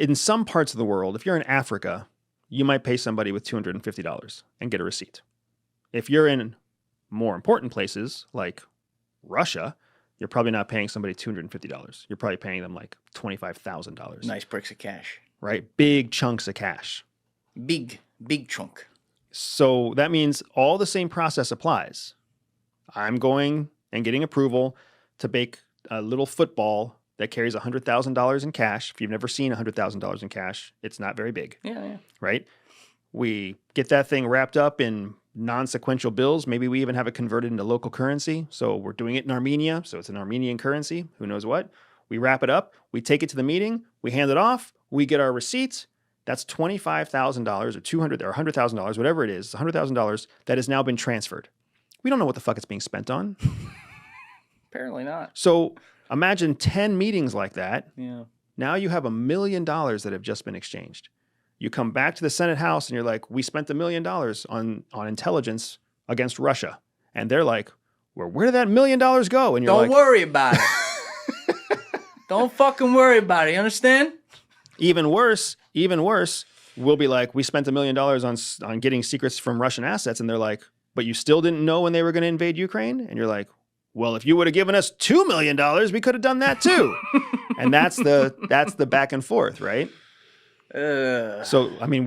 in some parts of the world, if you're in Africa, you might pay somebody with $250 and get a receipt. If you're in more important places like Russia, you're probably not paying somebody $250. You're probably paying them like $25,000. Nice bricks of cash. Right? Big chunks of cash. Big chunk. So that means all the same process applies. I'm going and getting approval to bake a little football that carries $100,000 in cash. If you've never seen $100,000 in cash, it's not very big. Yeah. Right? We get that thing wrapped up in non-sequential bills. Maybe we even have it converted into local currency. So we're doing it in Armenia. So it's an Armenian currency. Who knows what? We wrap it up. We take it to the meeting. We hand it off. We get our receipts. That's $25,000 or $200,000 or $100,000, whatever it is, $100,000 that has now been transferred. We don't know what the fuck it's being spent on. Apparently not. So imagine 10 meetings like that. Yeah. Now you have $1 million that have just been exchanged. You come back to the Senate House and you're like, we spent $1 million on intelligence against Russia. And they're like, well, where did that $1 million go? And you're Don't worry about it. Don't fucking worry about it. You understand? Even worse, we'll be like, we spent $1 million on getting secrets from Russian assets. And they're like, but you still didn't know when they were going to invade Ukraine? And you're like, well, if you would have given us $2 million, we could have done that too. And that's the back and forth, right? So, I mean,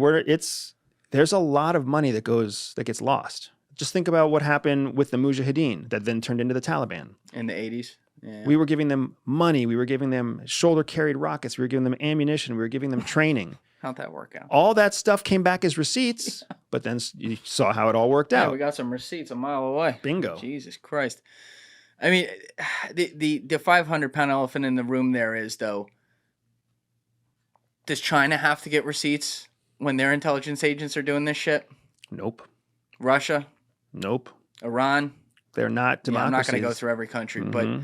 there's a lot of money that gets lost. Just think about what happened with the Mujahideen that then turned into the Taliban. In the 80s? Yeah. We were giving them money. We were giving them shoulder-carried rockets. We were giving them ammunition. We were giving them training. How'd that work out? All that stuff came back as receipts, but then you saw how it all worked out. We got some receipts a mile away. Bingo. Jesus Christ. I mean, the 500-pound elephant in the room there is, though, does China have to get receipts when their intelligence agents are doing this shit? Nope. Russia? Nope. Iran? They're not democracies. Yeah, I'm not going to go through every country, but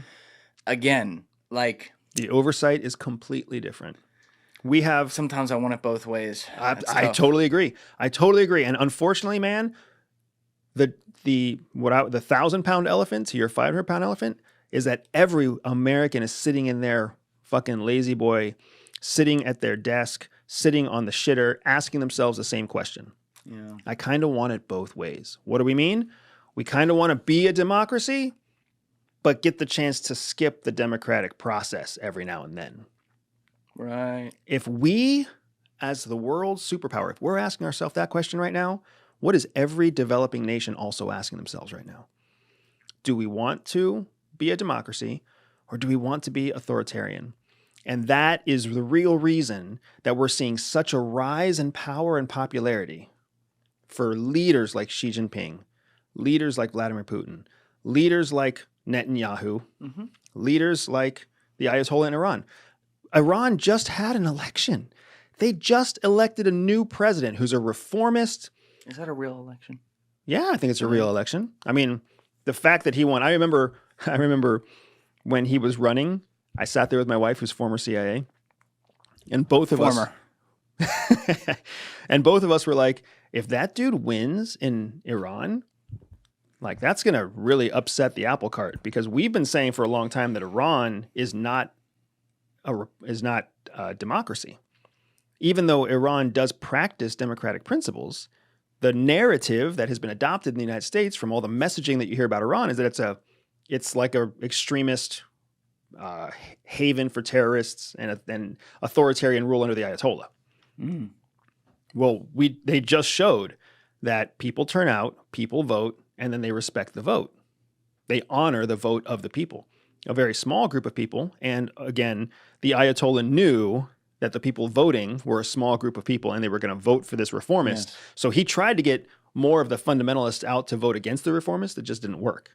again, like... The oversight is completely different. We have... Sometimes I want it both ways. I totally agree. And unfortunately, man, the 1,000-pound elephant to your 500-pound elephant is that every American is sitting in their fucking lazy boy, sitting at their desk, sitting on the shitter, asking themselves the same question. Yeah. I kind of want it both ways. What do we mean? We kind of want to be a democracy, but get the chance to skip the democratic process every now and then. Right. If we, as the world's superpower, if we're asking ourselves that question right now, what is every developing nation also asking themselves right now? Do we want to be a democracy or do we want to be authoritarian? And that is the real reason that we're seeing such a rise in power and popularity for leaders like Xi Jinping, leaders like Vladimir Putin, leaders like Netanyahu, leaders like the Ayatollah in Iran. Iran just had an election. They just elected a new president who's a reformist. Is that a real election? Yeah, I think it's a real election. I mean, the fact that he won, I remember when he was running, I sat there with my wife who's former CIA, and both of us were like, if that dude wins in Iran, like that's going to really upset the apple cart, because we've been saying for a long time that Iran is not a democracy. Even though Iran does practice democratic principles, the narrative that has been adopted in the United States from all the messaging that you hear about Iran is that it's like a extremist haven for terrorists and authoritarian rule under the Ayatollah. Mm. Well, they just showed that people turn out, people vote, and then they respect the vote. They honor the vote of the people, a very small group of people. And again, the Ayatollah knew that the people voting were a small group of people and they were going to vote for this reformist. Yes. So he tried to get more of the fundamentalists out to vote against the reformist. It just didn't work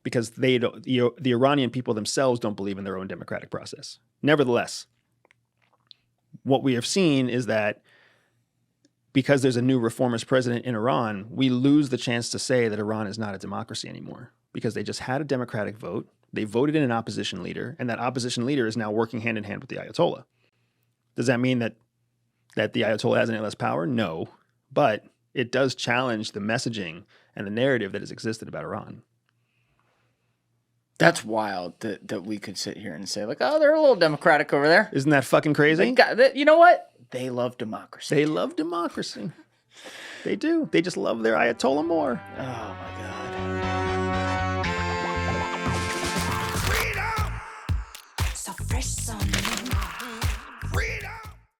because the Iranian people themselves don't believe in their own democratic process. Nevertheless, what we have seen is that because there's a new reformist president in Iran, we lose the chance to say that Iran is not a democracy anymore because they just had a democratic vote. They voted in an opposition leader, and that opposition leader is now working hand in hand with the Ayatollah. Does that mean that the Ayatollah has any less power? No, but it does challenge the messaging and the narrative that has existed about Iran. That's wild that we could sit here and say, like, oh, they're a little democratic over there. Isn't that fucking crazy? You know what? They love democracy. They love democracy. They do. They just love their Ayatollah more. Oh my God. So fresh on me. Freedom.